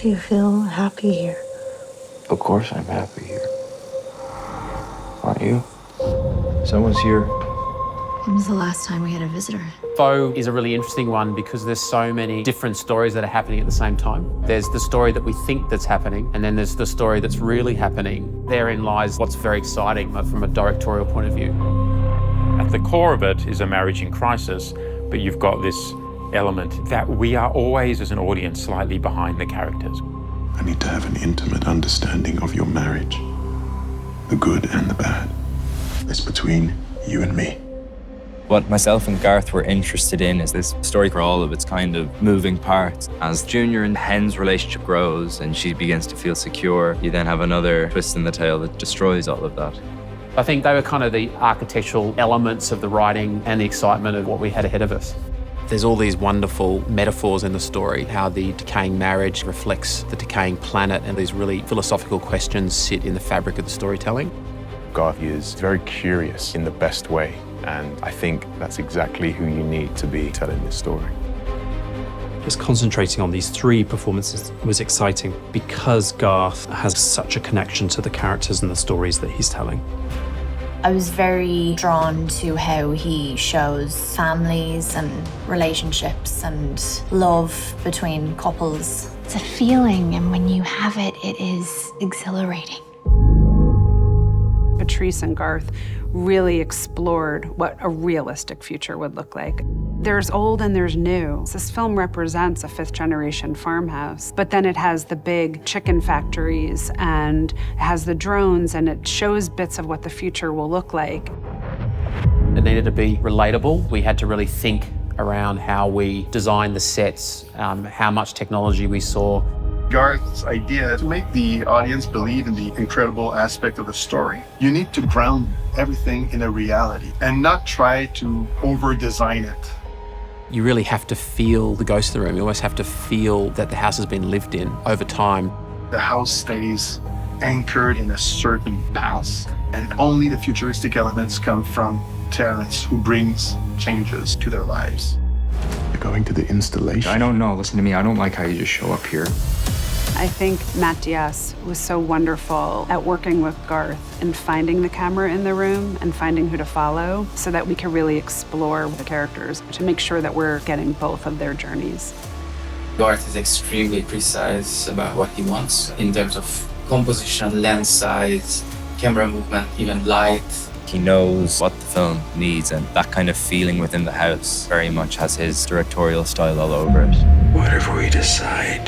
Do you feel happy here? Of course I'm happy here. Aren't you? Someone's here. When was the last time we had a visitor? Foe is a really interesting one because there's so many different stories that are happening at the same time. There's the story that we think that's happening, and then there's the story that's really happening. Therein lies what's very exciting from a directorial point of view. At the core of it is a marriage in crisis, but you've got this element that we are always, as an audience, slightly behind the characters. I need to have an intimate understanding of your marriage, the good and the bad. It's between you and me. What myself and Garth were interested in is this story for all of its kind of moving parts. As Junior and Hen's relationship grows and she begins to feel secure, you then have another twist in the tale that destroys all of that. I think they were kind of the architectural elements of the writing and the excitement of what we had ahead of us. There's all these wonderful metaphors in the story, how the decaying marriage reflects the decaying planet, and these really philosophical questions sit in the fabric of the storytelling. Garth is very curious in the best way, and I think that's exactly who you need to be telling this story. Just concentrating on these three performances was exciting because Garth has such a connection to the characters and the stories that he's telling. I was very drawn to how he shows families and relationships and love between couples. It's a feeling, and when you have it, it is exhilarating. Patrice and Garth really explored what a realistic future would look like. There's old and there's new. This film represents a fifth-generation farmhouse, but then it has the big chicken factories and it has the drones, and it shows bits of what the future will look like. It needed to be relatable. We had to really think around how we designed the sets, how much technology we saw. Garth's idea to make the audience believe in the incredible aspect of the story. You need to ground everything in a reality and not try to over-design it. You really have to feel the ghost of the room. You almost have to feel that the house has been lived in over time. The house stays anchored in a certain past, and only the futuristic elements come from Terrence, who brings changes to their lives. You're going to the installation? I don't know. Listen to me. I don't like how you just show up here. I think Matt Diaz was so wonderful at working with Garth and finding the camera in the room and finding who to follow so that we can really explore the characters to make sure that we're getting both of their journeys. Garth is extremely precise about what he wants in terms of composition, lens size, camera movement, even light. He knows what the film needs, and that kind of feeling within the house very much has his directorial style all over it. Whatever we decide,